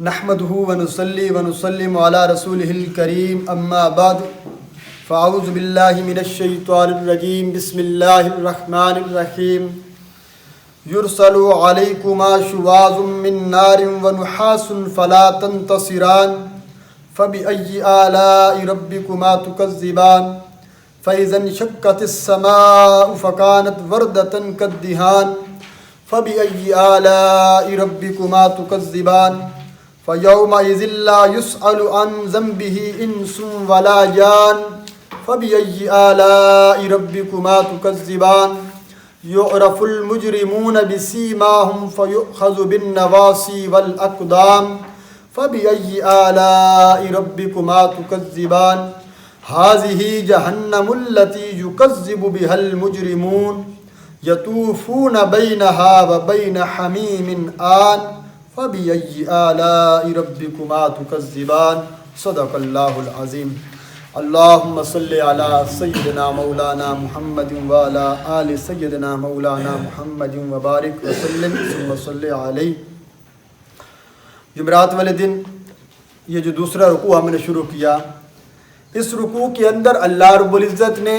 نحمده ونصلي ونسلم على رسوله الكريم اما بعد فاعوذ بالله من الشيطان الرجيم بسم الله الرحمن الرحيم يرسل عليكما شواظ من نار ونحاس فلا تنتصران فبأي آلاء ربكما تكذبان فإذا انشقت السماء فكانت وردة كالدهان فبأي آلاء ربكما تكذبان فيومئذ لا يسأل عن ذنبه إنس ولا جان فبأي آلاء ربكما تكذبان يعرف المجرمون بسيماهم فيؤخذ بالنواصي والأقدام فبأي آلاء ربكما تكذبان هذه جهنم التي يكذب بها المجرمون يطوفون بينها وبين حميم آن فبأي آلاء ربكما تكذبان صدق الله العظيم اللهم صل على سيدنا مولانا محمد وعلى آل سيدنا مولانا محمد وبارك وسلم ثم صل علیہ۔ جمعرات والے دن یہ جو دوسرا رکوع ہم نے شروع کیا، اس رکوع کے اندر اللہ رب العزت نے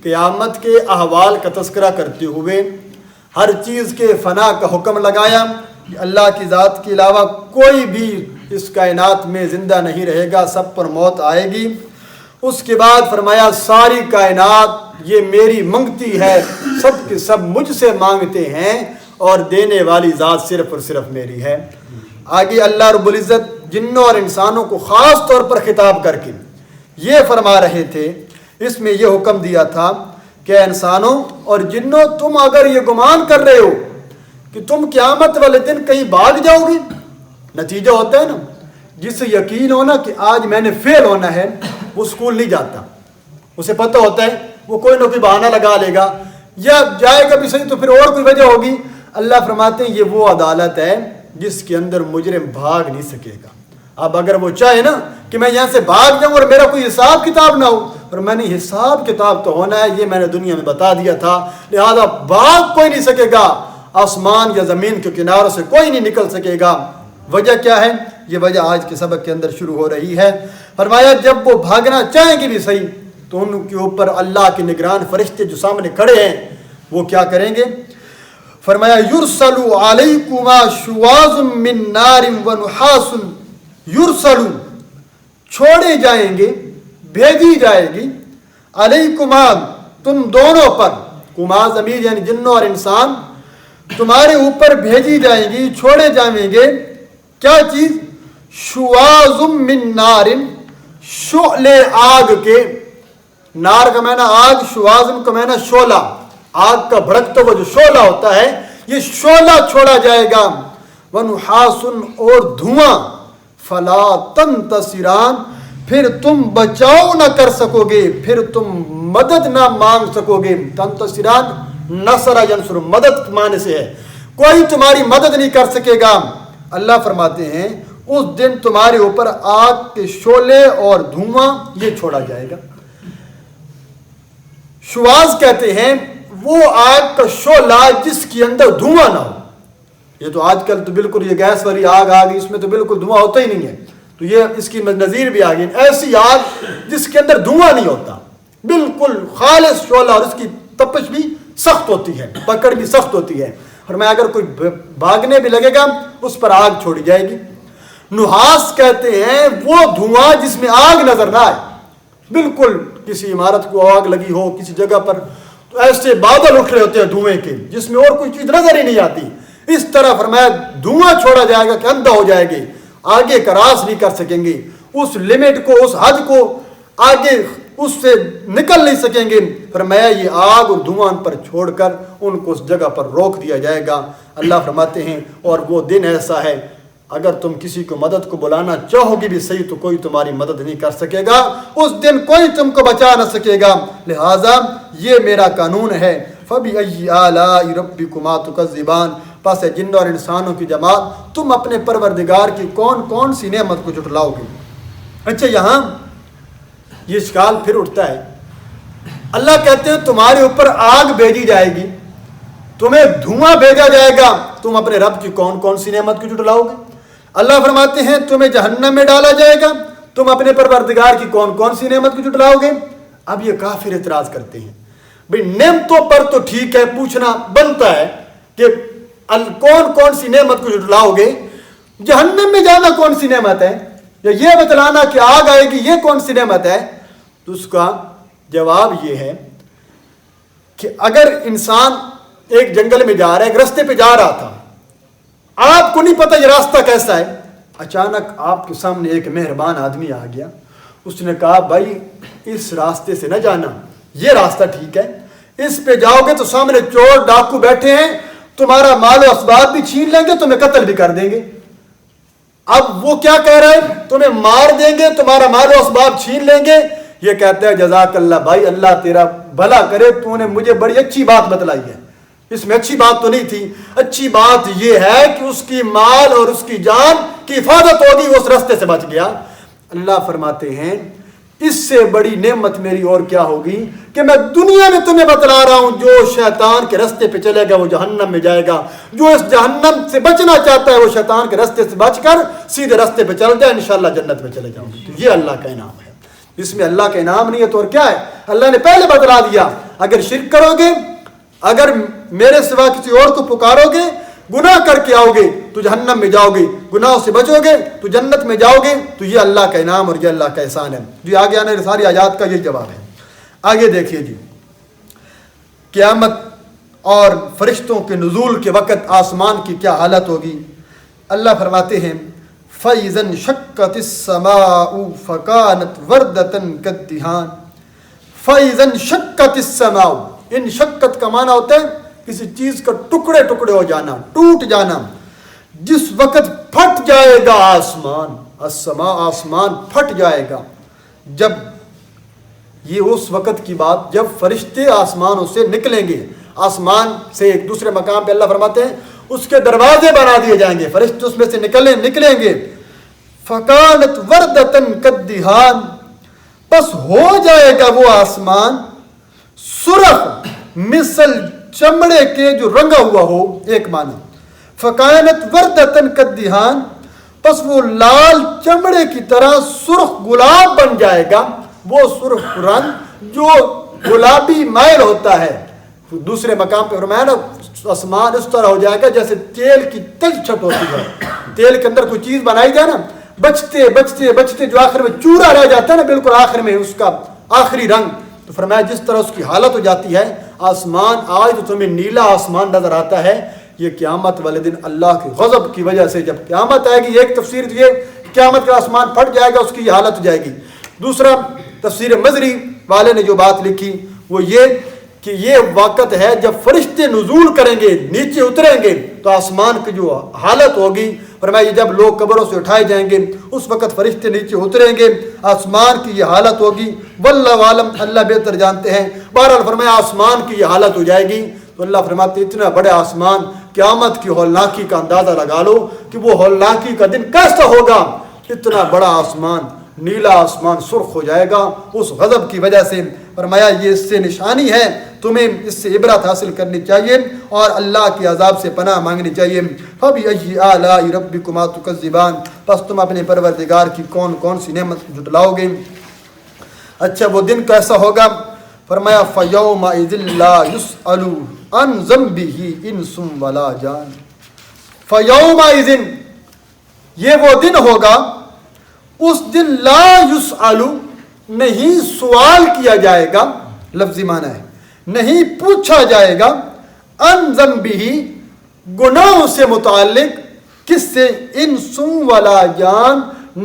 قیامت کے احوال کا تذکرہ کرتے ہوئے ہر چیز کے فنا کا حکم لگایا کہ اللہ کی ذات کے علاوہ کوئی بھی اس کائنات میں زندہ نہیں رہے گا، سب پر موت آئے گی۔ اس کے بعد فرمایا ساری کائنات یہ میری منگتی ہے، سب کے سب مجھ سے مانگتے ہیں اور دینے والی ذات صرف اور صرف میری ہے۔ آگے اللہ رب العزت جنوں اور انسانوں کو خاص طور پر خطاب کر کے یہ فرما رہے تھے، اس میں یہ حکم دیا تھا کہ انسانوں اور جنوں تم اگر یہ گمان کر رہے ہو کہ تم قیامت والے دن کہیں بھاگ جاؤ گے، نتیجہ ہوتا ہے نا، جس سے یقین ہونا کہ آج میں نے فیل ہونا ہے وہ اسکول نہیں جاتا، اسے پتہ ہوتا ہے وہ کوئی نہ کوئی بہانہ لگا لے گا یا جائے گا بھی صحیح تو پھر اور کوئی وجہ ہوگی۔ اللہ فرماتے ہیں یہ وہ عدالت ہے جس کے اندر مجرم بھاگ نہیں سکے گا۔ اب اگر وہ چاہے نا کہ میں یہاں سے بھاگ جاؤں اور میرا کوئی حساب کتاب نہ ہو، اور میں نے حساب کتاب تو ہونا ہے، یہ میں نے دنیا میں بتا دیا تھا، لہذا بھاگ کوئی نہیں سکے گا، آسمان یا زمین کے کناروں سے کوئی نہیں نکل سکے گا۔ وجہ کیا ہے؟ یہ وجہ آج کے سبق کے اندر شروع ہو رہی ہے۔ فرمایا جب وہ بھاگنا چاہیں گے بھی صحیح تو ان کے اوپر اللہ کے نگران فرشتے جو سامنے کھڑے ہیں وہ کیا کریں گے؟ فرمایا یرسل علیکما شواظ من نار ونحاس، یرسل چھوڑے جائیں گے، بھیجی جائے گی، علیکما تم دونوں پر، کما ضمیر یعنی جنوں اور انسان، تمہارے اوپر بھیجی جائیں گی، چھوڑے جائیں گے کیا چیز؟ شواظ من نار، شعلے آگ کے، نار کا معنی آگ، شواظ کا معنی شعلہ، آگ کا بھڑکتا ہوا جو شعلہ ہوتا ہے یہ شعلہ چھوڑا جائے گا، ونحاس اور دھواں، فلا تنتصران پھر تم بچاؤ نہ کر سکو گے، پھر تم مدد نہ مانگ سکو گے۔ تنتصران نصر ینصر مدد معنی سے ہے، کوئی تمہاری مدد نہیں کر سکے گا۔ اللہ فرماتے ہیں اس دن تمہارے اوپر آگ کے شعلے اور دھواں یہ چھوڑا جائے گا۔ شواظ کہتے ہیں وہ آگ کا شعلہ جس کے اندر دھواں نہ ہو۔ یہ تو آج کل تو بالکل یہ گیس والی آگ آ گئی، اس میں تو بالکل دھواں ہوتا ہی نہیں ہے، تو یہ اس کی نظیر بھی آ گئی، ایسی آگ جس کے اندر دھواں نہیں ہوتا، بالکل خالص شعلہ، اور اس کی تپش بھی سخت ہوتی ہے، پکڑ بھی سخت ہوتی ہے، اور میں اگر کوئی بھاگنے بھی لگے گا اس پر آگ چھوڑی جائے گی۔ نحاس کہتے ہیں وہ دھواں جس میں آگ نظر نہ آئے، بالکل کسی عمارت کو آگ لگی ہو کسی جگہ پر تو ایسے بادل اٹھ رہے ہوتے ہیں دھوئیں کے جس میں اور کوئی چیز نظر ہی نہیں آتی، اس طرح فرمایا دھواں چھوڑا جائے گا کہ اندھا ہو جائے گے، آگے کراس نہیں کر سکیں گے، اس لمٹ کو، اس حد کو آگے اس سے نکل نہیں سکیں گے۔ فرمایا یہ آگ اور دھواں پر چھوڑ کر ان کو اس جگہ پر روک دیا جائے گا۔ اللہ فرماتے ہیں اور وہ دن ایسا ہے اگر تم کسی کو مدد کو بلانا چاہو گی بھی صحیح تو کوئی تمہاری مدد نہیں کر سکے گا، اس دن کوئی تم کو بچا نہ سکے گا، لہٰذا یہ میرا قانون ہے۔ فَبِأَيِّ آلَاءِ رَبِّكُمَا تُكَذِّبَانِ، پس ہے جنوں اور انسانوں کی جماعت تم اپنے پروردگار کی کون کون سی نعمت کو جھٹلاؤ گے۔ اچھا یہاں یہ اشکال پھر اٹھتا ہے، اللہ کہتے ہیں تمہارے اوپر آگ بھیجی جائے گی، تمہیں دھواں بھیجا جائے گا، تم اپنے رب کی کون کون سی نعمت کو جھٹلاؤ گے؟ اللہ فرماتے ہیں تمہیں جہنم میں ڈالا جائے گا، تم اپنے پروردگار کی کون کون سی نعمت کو جھٹلاؤ گے؟ اب یہ کافر اعتراض کرتے ہیں، بھئی نعمتوں پر تو ٹھیک ہے پوچھنا بنتا ہے کہ کون کون سی نعمت کو جھٹلاؤ گے، جہنم میں جانا کون سی نعمت ہے، یا یہ بتلانا کہ آگ آئے گی یہ کون سی نعمت ہے؟ تو اس کا جواب یہ ہے کہ اگر انسان ایک جنگل میں جا رہا ہے، ایک راستے پہ جا رہا تھا، آپ کو نہیں پتا یہ راستہ کیسا ہے، اچانک آپ کے سامنے ایک مہربان آدمی آ گیا، اس نے کہا بھائی اس راستے سے نہ جانا، یہ راستہ ٹھیک ہے، اس پہ جاؤ گے تو سامنے چور ڈاکو بیٹھے ہیں، تمہارا مال و اسباب بھی چھین لیں گے، تمہیں قتل بھی کر دیں گے۔ اب وہ کیا کہہ رہا ہے؟ تمہیں مار دیں گے، تمہارا مال و اسباب چھین لیں گے۔ یہ کہتا ہے جزاک اللہ بھائی، اللہ تیرا بھلا کرے، تو نے مجھے بڑی اچھی بات بتلائی ہے، اس میں اچھی بات تو نہیں تھی، اچھی بات یہ ہے کہ اس کی مال اور اس کی جان کی حفاظت ہوگی، وہ اس راستے سے بچ گیا۔ اللہ فرماتے ہیں اس سے بڑی نعمت میری اور کیا ہوگی کہ میں دنیا میں تمہیں بتلا رہا ہوں جو شیطان کے راستے پہ چلے گا وہ جہنم میں جائے گا، جو اس جہنم سے بچنا چاہتا ہے وہ شیطان کے راستے سے بچ کر سیدھے راستے پہ چل جائے، انشاءاللہ جنت میں چلے جاؤں گے۔ یہ اللہ کا انعام ہے، اس میں اللہ کا انعام نہیں ہے تو اور کیا ہے؟ اللہ نے پہلے بتلا دیا، اگر شرک کرو گے، اگر میرے سوا کسی اور کو پکارو گے، گناہ کر کے آؤ گے تو جہنم میں جاؤ گے، گناہوں سے بچو گے تو جنت میں جاؤ گے، تو یہ اللہ کا انعام اور یہ اللہ کا احسان ہے۔ جی آگے آنے ساری آیات کا یہ جواب ہے۔ آگے دیکھیے جی، قیامت اور فرشتوں کے نزول کے وقت آسمان کی کیا حالت ہوگی۔ اللہ فرماتے ہیں فَإِذَا انشَقَّتِ السَّمَاءُ فَكَانَتْ وَرْدَةً كَالدِّهَانِ۔ فَإِذَا انشَقَّتِ السَّمَاءُ، انشقت کا معنی ہوتا ہے کسی چیز کا ٹکڑے ٹکڑے ہو جانا، ٹوٹ جانا۔ جس وقت پھٹ جائے گا آسمان، السماء آسمان پھٹ جائے گا، جب یہ اس وقت کی بات جب فرشتے آسمانوں سے نکلیں گے، آسمان سے ایک دوسرے مقام پہ اللہ فرماتے ہیں اس کے دروازے بنا دیے جائیں گے، فرشتے اس میں سے نکلیں گے۔ فَكَانَتْ وَرْدَةً كَالدِّهَانِ، پس ہو جائے گا وہ آسمان سرخ مثل چمڑے کے جو رنگا ہوا ہو، ایک معنی۔ فَكَانَتْ وَرْدَةً كَالدِّهَانِ، پس وہ لال چمڑے کی طرح سرخ گلاب بن جائے گا، وہ سرخ رنگ جو گلابی مائل ہوتا ہے۔ دوسرے مقام پہ فرمایا نا آسمان اس طرح ہو جائے گا جیسے تیل کی تلچھٹ ہوتی ہے، تیل کے اندر کوئی چیز بنائی جائے نا، بچتے بچتے بچتے جو آخر میں چورا رہ جاتا ہے نا، بالکل آخر میں اس کا آخری رنگ، تو فرمایا جس طرح اس کی حالت ہو جاتی ہے آسمان، آج تو تمہیں نیلا آسمان نظر آتا ہے، یہ قیامت والے دن اللہ کے غضب کی وجہ سے جب قیامت آئے گی، ایک تفسیر یہ قیامت کا آسمان پھٹ جائے گا، اس کی یہ حالت ہو جائے گی۔ دوسرا تفسیر مزری والے نے جو بات لکھی وہ یہ کہ یہ وقت ہے جب فرشتے نزول کریں گے، نیچے اتریں گے تو آسمان کی جو حالت ہوگی، فرمایا جب لوگ قبروں سے اٹھائے جائیں گے اس وقت فرشتے نیچے اتریں گے، آسمان کی یہ حالت ہوگی۔ واللہ عالم، اللہ بہتر جانتے ہیں۔ بہرحال فرمایا آسمان کی یہ حالت ہو جائے گی، تو اللہ فرماتے اتنا بڑے آسمان، قیامت کی ہولناکی کا اندازہ لگا لو کہ وہ ہولناکی کا دن کیسا ہوگا۔ اتنا بڑا آسمان، نیلا آسمان سرخ ہو جائے گا اس غضب کی وجہ سے۔ فرمایا یہ اس سے نشانی ہے، تمہیں اس سے عبرت حاصل کرنی چاہیے اور اللہ کے عذاب سے پناہ مانگنی چاہیے۔ فَبِأَيِّ آلَاءِ رَبِّكُمَا تُكَذِّبَانِ، پس تم اپنے پروردگار کی کون کون سی نعمت جھٹلاؤ گے۔ اچھا وہ دن کیسا ہوگا؟ فرمایا فَيَوْمَئِذٍ لَا يُسْأَلُ عَنْ ذَنبِهِ إِنسٌ وَلَا جَانٌ۔ فَيَوْمَئِذٍ، یہ وہ دن ہوگا، اس دن لا یسألو، نہیں سوال کیا جائے گا، لفظی معنی ہے نہیں پوچھا جائے گا، ان ذنبہ، گناہوں سے متعلق، کس سے؟ انس ولا جان،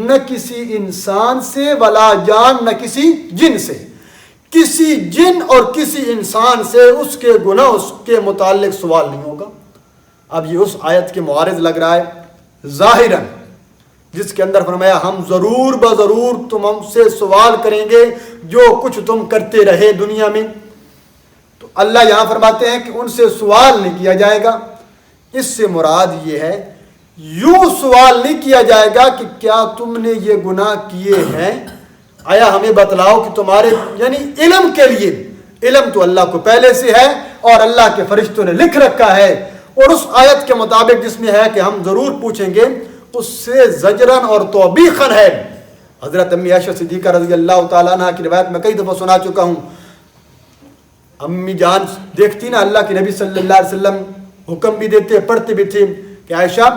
نہ کسی انسان سے، ولا جان، نہ کسی جن سے، کسی جن اور کسی انسان سے اس کے گناہ اس کے متعلق سوال نہیں ہوگا۔ اب یہ اس آیت کے معارض لگ رہا ہے ظاہراً، جس کے اندر فرمایا ہم ضرور بضرور تم ہم سے سوال کریں گے جو کچھ تم کرتے رہے دنیا میں۔ تو اللہ یہاں فرماتے ہیں کہ ان سے سوال نہیں کیا جائے گا۔ اس سے مراد یہ ہے یوں سوال نہیں کیا جائے گا کہ کیا تم نے یہ گناہ کیے ہیں، آیا ہمیں بتلاؤ کہ تمہارے، یعنی علم کے لیے، علم تو اللہ کو پہلے سے ہے اور اللہ کے فرشتوں نے لکھ رکھا ہے، اور اس آیت کے مطابق جس میں ہے کہ ہم ضرور پوچھیں گے، اس سے زجرن اور توبیخن ہے۔ حضرت امی عائشہ صدیقہ رضی اللہ تعالیٰ عنہ کی روایت میں کئی دفعہ سنا چکا ہوں، امی جان دیکھتی نا اللہ کے نبی صلی اللہ علیہ وسلم حکم بھی دیتے پڑھتے بھی تھے کہ عائشہ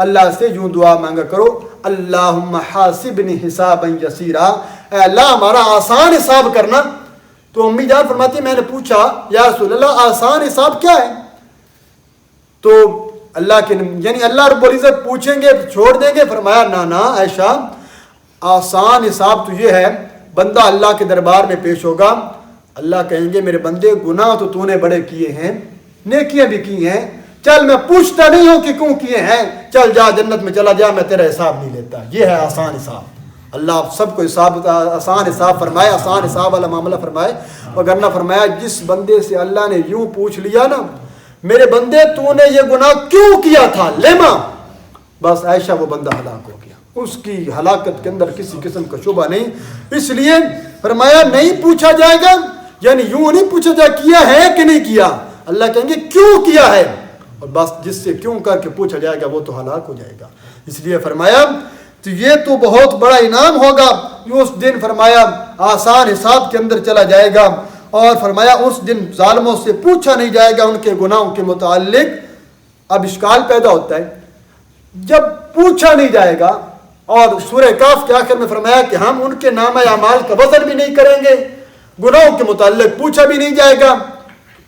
اللہ سے یوں دعا مانگا کرو، اللہم حاسبنی حسابا یسیرا، اے اللہ ہمارا آسان حساب کرنا۔ تو امی جان فرماتی میں نے پوچھا یا رسول اللہ آسان حساب کیا ہے؟ تو اللہ کے یعنی اللہ رب العزت پوچھیں گے چھوڑ دیں گے؟ فرمایا نا عائشہ، آسان حساب تو یہ ہے، بندہ اللہ کے دربار میں پیش ہوگا، اللہ کہیں گے میرے بندے گناہ تو نے بڑے کیے ہیں، نیکیاں بھی کی ہیں، چل میں پوچھتا نہیں ہوں کہ کیوں کیے ہیں، چل جا جنت میں چلا جا، میں تیرا حساب نہیں لیتا۔ یہ ہے آسان حساب۔ اللہ آپ سب کو آسان حساب فرمائے، آسان حساب والا معاملہ فرمائے۔ وگرنہ فرمایا جس بندے سے اللہ نے یوں پوچھ لیا نا میرے بندے تو نے یہ گناہ کیوں کیا تھا، لیما، بس عائشہ وہ بندہ ہلاک ہو گیا، اس کی ہلاکت کے اندر کسی قسم کا شبہ نہیں۔ اس لیے فرمایا نہیں پوچھا جائے گا، یعنی یوں نہیں پوچھا جائے کیا ہے کہ نہیں کیا، اللہ کہیں گے کیوں کیا ہے، اور بس جس سے کیوں کر کے پوچھا جائے گا وہ تو ہلاک ہو جائے گا۔ اس لیے فرمایا تو یہ تو بہت بڑا انعام ہوگا، اس دن فرمایا آسان حساب کے اندر چلا جائے گا، اور فرمایا اس دن ظالموں سے پوچھا نہیں جائے گا ان کے گناہوں کے متعلق۔ اب اشکال پیدا ہوتا ہے جب پوچھا نہیں جائے گا، اور سورہ کاف کے آخر میں فرمایا کہ ہم ان کے نامہ اعمال کا وزن بھی نہیں کریں گے، گناہوں کے متعلق پوچھا بھی نہیں جائے گا،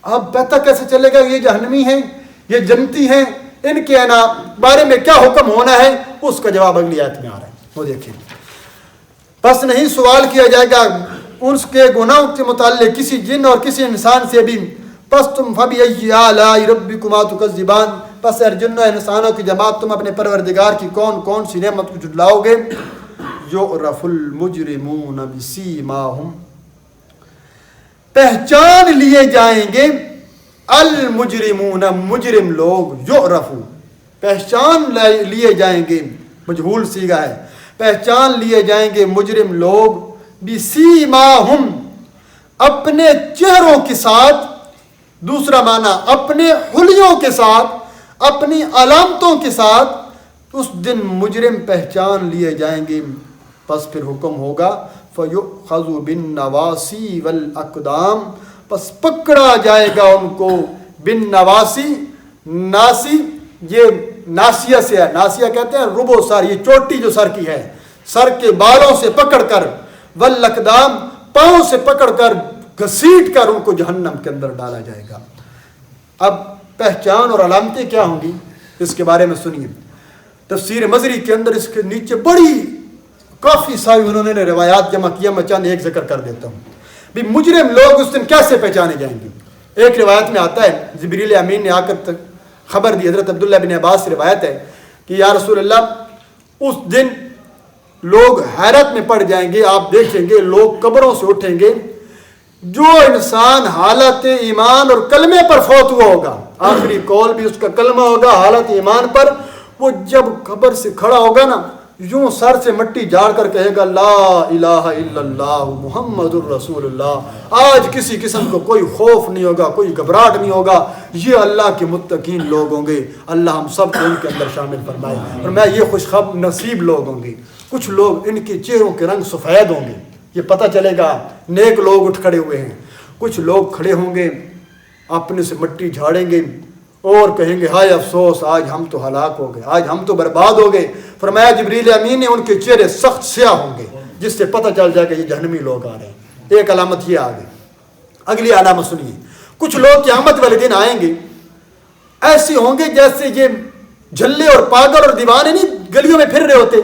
اب پتہ کیسے چلے گا یہ جہنمی ہیں یہ جنتی ہیں، ان کے بارے میں کیا حکم ہونا ہے؟ اس کا جواب اگلی آیت میں آ رہا ہے، وہ دیکھیں۔ بس نہیں سوال کیا جائے گا اس کے گناہوں کے متعلق کسی جن اور کسی انسان سے بھی، پس تم فبأي آلاء ربكما تكذبان، پس اے جنوں انسانوں کی جماعت تم اپنے پروردگار کی کون کون سی نعمت کو جھٹلاؤ گے؟ یعرف المجرمون بسیماہم، پہچان لیے جائیں گے المجرمون مجرم لوگ، یعرفو پہچان لیے جائیں گے، مجہول صیغہ ہے، پہچان لیے جائیں گے مجرم لوگ بسیماہم اپنے چہروں کے ساتھ، دوسرا معنی اپنے حلیوں کے ساتھ، اپنی علامتوں کے ساتھ، اس دن مجرم پہچان لیے جائیں گے۔ پس پھر حکم ہوگا فَيُؤْخَذُ بِالنَّوَاسِي وَالْأَقْدَامِ، پس پکڑا جائے گا ان کو بالنواسی، ناسی یہ ناسیہ سے ہے، ناسیہ کہتے ہیں ربو سر، یہ چوٹی جو سر کی ہے، سر کے بالوں سے پکڑ کر، والاقدام پاؤں سے پکڑ کر گھسیٹ کر ان کو جہنم کے اندر ڈالا جائے گا۔ اب پہچان اور علامتیں کیا ہوں گی اس کے بارے میں سنیے۔ تفسیر مزری کے اندر اس کے نیچے بڑی کافی ساری انہوں نے روایات جمع کیا، میں چند ایک ذکر کر دیتا ہوں۔ بھی مجرم لوگ اس دن کیسے پہچانے جائیں گے؟ ایک روایت میں آتا ہے جبریل امین نے آ کر خبر دی، حضرت عبداللہ بن عباس سے روایت ہے کہ یا رسول اللہ اس دن لوگ حیرت میں پڑ جائیں گے، آپ دیکھیں گے لوگ قبروں سے اٹھیں گے، جو انسان حالت ایمان اور کلمے پر فوت ہوا ہوگا، آخری قول بھی اس کا کلمہ ہوگا حالت ایمان پر، وہ جب قبر سے کھڑا ہوگا نا یوں سر سے مٹی جھاڑ کر کہے گا لا الہ الا اللہ محمد الرسول اللہ، آج کسی قسم کو کوئی خوف نہیں ہوگا، کوئی گھبراہٹ نہیں ہوگا، یہ اللہ کے متقین لوگ ہوں گے، اللہ ہم سب کو ان کے اندر شامل فرمائے۔ اور میں یہ خوش نصیب لوگ ہوں گے، کچھ لوگ ان کے چہروں کے رنگ سفید ہوں گے، یہ پتہ چلے گا نیک لوگ اٹھ کھڑے ہوئے ہیں، کچھ لوگ کھڑے ہوں گے اپنے سے مٹی جھاڑیں گے اور کہیں گے ہائے افسوس آج ہم تو ہلاک ہو گئے، آج ہم تو برباد ہو گئے۔ فرمایا جبریل امین نے ان کے چہرے سخت سیاہ ہوں گے، جس سے پتہ چل جائے کہ یہ جہنمی لوگ آ رہے ہیں۔ ایک علامت یہ آ گئی۔ اگلی علامت سنیے، کچھ لوگ قیامت والے دن آئیں گے ایسے ہوں گے جیسے یہ جھلے اور پاگل اور دیوانے نہیں گلیوں میں پھر رہے ہوتے،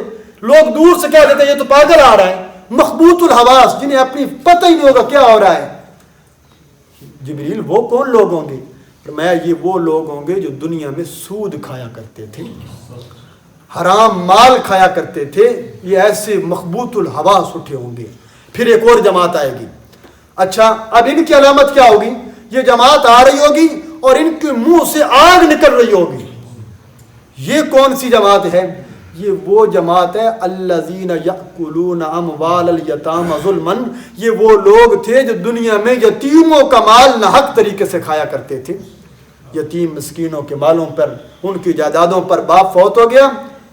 لوگ دور سے کہہ دیتے یہ تو پاگل آ رہا ہے، مخبوط الحواس جنہیں اپنی پتہ ہی نہیں ہوگا کیا ہو رہا ہے۔ جبریل وہ کون لوگ ہوں گے؟ فرمایا یہ وہ لوگ ہوں گے جو دنیا میں سود کھایا کرتے تھے، حرام مال کھایا کرتے تھے، یہ ایسے مخبوط الحواس اٹھے ہوں گے۔ پھر ایک اور جماعت آئے گی۔ اچھا اب ان کی علامت کیا ہوگی؟ یہ جماعت آ رہی ہوگی اور ان کے منہ سے آگ نکل رہی ہوگی۔ یہ کون سی جماعت ہے؟ یہ وہ جماعت ہے الذین یأکلون اموال الیتامی ظلما، یہ وہ لوگ تھے جو دنیا میں یتیموں کا مال ناحق طریقے سے کھایا کرتے تھے۔ یتیم مسکینوں کے مالوں پر، ان کی جائیدادوں پر باپ فوت ہو گیا،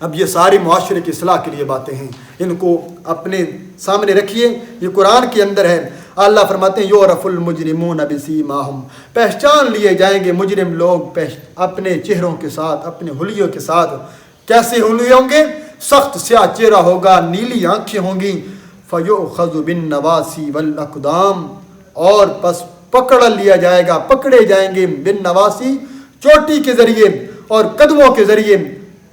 اب یہ ساری معاشرے کی اصلاح کے لیے باتیں ہیں، ان کو اپنے سامنے رکھیے، یہ قرآن کے اندر ہے۔ اللہ فرماتے ہیں یعرف المجرمون بسیماہم، پہچان لیے جائیں گے مجرم لوگ اپنے چہروں کے ساتھ، اپنے حلیوں کے ساتھ۔ کیسے حلیے ہوں گے؟ سخت سیاہ چہرہ ہوگا، نیلی آنکھیں ہوں گی۔ فیؤخذ بالنواسی والاقدام، اور پس پکڑ لیا جائے گا، پکڑے جائیں گے بالنواسی، چوٹی کے ذریعے اور قدموں کے ذریعے۔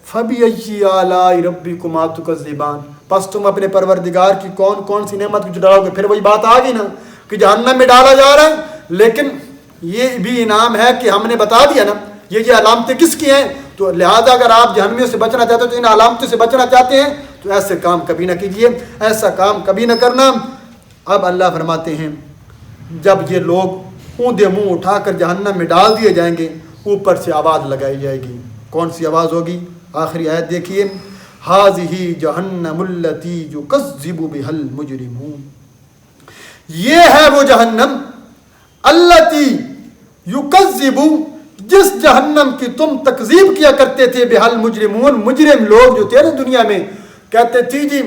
فَبِأَيِّ آلَاءِ رَبِّكُمَا تُكَذِّبَانِ، پس تم اپنے پروردگار کی کون کون سی نعمت کو جھٹلاؤ گے؟ پھر وہی بات آ گئی نا کہ جہنم میں ڈالا جا رہا ہے، لیکن یہ بھی انعام ہے کہ ہم نے بتا دیا نا یہ علامتیں کس کی ہیں، تو لہذا اگر آپ جہنمیوں سے بچنا چاہتے ہو تو ان علامتوں سے بچنا چاہتے ہیں تو ایسے کام کبھی نہ کیجیے، ایسا کام کبھی نہ کرنا۔ اب اللہ فرماتے ہیں جب یہ لوگ اوندا منہ اٹھا کر جہنم میں ڈال دیے جائیں گے، اوپر سے آواز لگائی جائے گی۔ کون سی آواز ہوگی؟ آخری آیت دیکھیے، ہاذہ جہنم التی یکذب بہا المجرمون، یہ ہے وہ جہنم التی یکذب، جس جہنم کی تم تکذیب کیا کرتے تھے، بہا المجرمون، مجرم لوگ جو تھے نا دنیا میں، کہتے تھی جی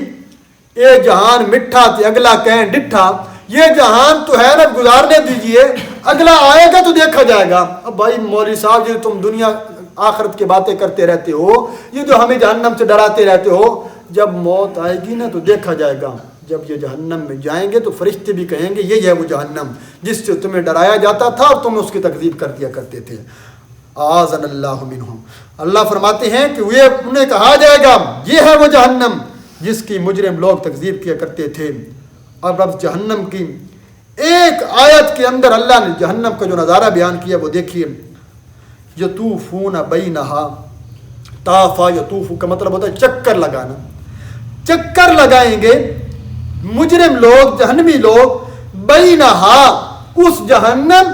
اے جہان مٹھا تھے اگلا کہیں ڈٹھا، یہ جہان تو ہے نا گزارنے دیجئے، اگلا آئے گا تو دیکھا جائے گا۔ اب بھائی مولوی صاحب جو تم دنیا آخرت کی باتیں کرتے رہتے ہو، یہ جو ہمیں جہنم سے ڈراتے رہتے ہو، جب موت آئے گی نا تو دیکھا جائے گا۔ جب یہ جہنم میں جائیں گے تو فرشتے بھی کہیں گے یہ ہے وہ جہنم جس سے تمہیں ڈرایا جاتا تھا اور تم اس کی تکذیب کر دیا کرتے تھے۔ اعاذنا اللہ منہم، اللہ فرماتے ہیں کہ انہیں کہا جائے گا یہ ہے وہ جہنم جس کی مجرم لوگ تکذیب کیا کرتے تھے۔ اور اب جہنم کی ایک آیت کے اندر اللہ نے جہنم کا جو نظارہ بیان کیا وہ دیکھیے، یطوفون بینہا، طافا یطوف کا مطلب ہوتا ہے چکر لگانا، چکر لگائیں گے مجرم لوگ، جہنمی لوگ، بینہا، اس جہنم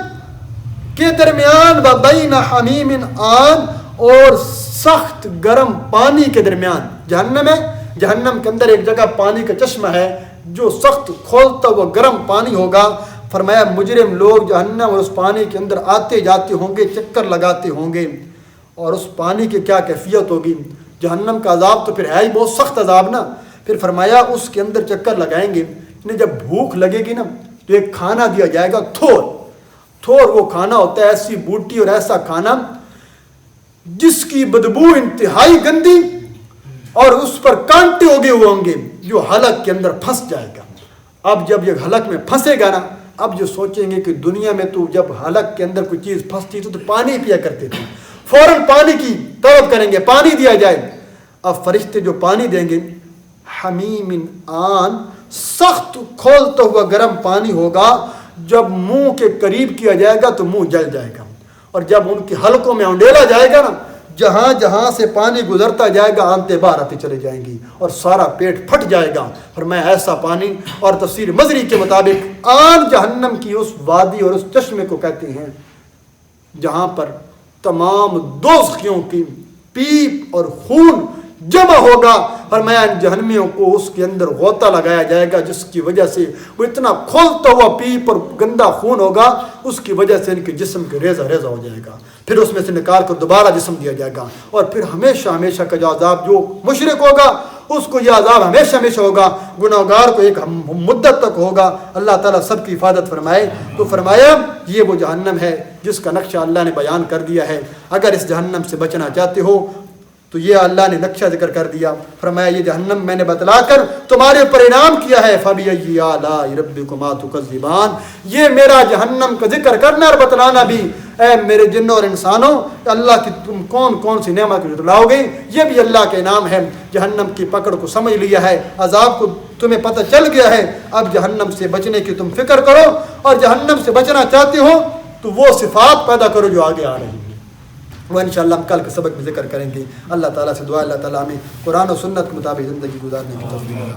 کے درمیان، و بین حمیم آن، اور سخت گرم پانی کے درمیان۔ جہنم ہے، جہنم کے اندر ایک جگہ پانی کا چشمہ ہے جو سخت کھولتا ہوا گرم پانی ہوگا۔ فرمایا مجرم لوگ جہنم اور اس پانی کے اندر آتے جاتے ہوں گے، چکر لگاتے ہوں گے، اور اس پانی کی کیا کیفیت ہوگی۔ جہنم کا عذاب تو پھر ہے ہی بہت سخت عذاب نا۔ پھر فرمایا اس کے اندر چکر لگائیں گے، انہیں جب بھوک لگے گی نا تو ایک کھانا دیا جائے گا، تھور وہ کھانا ہوتا ہے، ایسی بوٹی اور ایسا کھانا جس کی بدبو انتہائی گندی اور اس پر کانٹے اگے ہوئے ہوں گے، جو حلق کے اندر پھنس جائے گا۔ اب جب یہ حلق میں پھنسے گا نا، اب جو سوچیں گے کہ دنیا میں تو جب حلق کے اندر کوئی چیز پھنستی تو پانی پیا کرتے تھے، فوراً پانی کی طلب کریں گے، پانی دیا جائے۔ اب فرشتے جو پانی دیں گے، حمیم آن، سخت کھولتا ہوا گرم پانی ہوگا، جب منہ کے قریب کیا جائے گا تو منہ جل جائے گا، اور جب ان کے حلقوں میں انڈیلا جائے گا نا، جہاں جہاں سے پانی گزرتا جائے گا آنتے باہر آتے چلے جائیں گی اور سارا پیٹ پھٹ جائے گا۔ فرمایا ایسا پانی، اور تفسیر مزری کے مطابق آن جہنم کی اس وادی اور اس چشمے کو کہتے ہیں جہاں پر تمام دوزخیوں کی پیپ اور خون جمع ہوگا۔ فرمایا ان جہنمیوں کو اس کے اندر غوطہ لگایا جائے گا جس کی وجہ سے وہ اتنا کھولتا ہوا پیپ اور گندا خون ہوگا، اس کی وجہ سے ان کے جسم کے ریزہ ریزہ ہو جائے گا، پھر اس میں سے نکال کر دوبارہ جسم دیا جائے گا، اور پھر ہمیشہ ہمیشہ کا جو عذاب، جو مشرک ہوگا اس کو یہ عذاب ہمیشہ ہمیشہ ہوگا، گناہگار کو ایک مدت تک ہوگا۔ اللہ تعالیٰ سب کی حفاظت فرمائے۔ تو فرمایا یہ وہ جہنم ہے جس کا نقشہ اللہ نے بیان کر دیا ہے۔ اگر اس جہنم سے بچنا چاہتے ہو تو یہ اللہ نے نقشہ ذکر کر دیا۔ فرمایا یہ جہنم میں نے بتلا کر تمہارے اوپر انعام کیا ہے، فَبِأَيِّ آلَاءِ رَبِّكُمَا تُكَذِّبَانِ، یہ میرا جہنم کا ذکر کرنا اور بتلانا بھی، اے میرے جنوں اور انسانوں، اللہ کی تم کون کون سی نعمت جتلاؤ گے، یہ بھی اللہ کا انعام ہے۔ جہنم کی پکڑ کو سمجھ لیا ہے، عذاب کو تمہیں پتہ چل گیا ہے، اب جہنم سے بچنے کی تم فکر کرو، اور جہنم سے بچنا چاہتے ہو تو وہ صفات پیدا کرو جو آگے آ رہی ہیں، وہ انشاءاللہ ہم کل کے سبق میں ذکر کریں گے۔ اللہ تعالیٰ سے دعا، اللہ تعالیٰ ہمیں قرآن و سنت کے مطابق زندگی گزارنے کی توفیق۔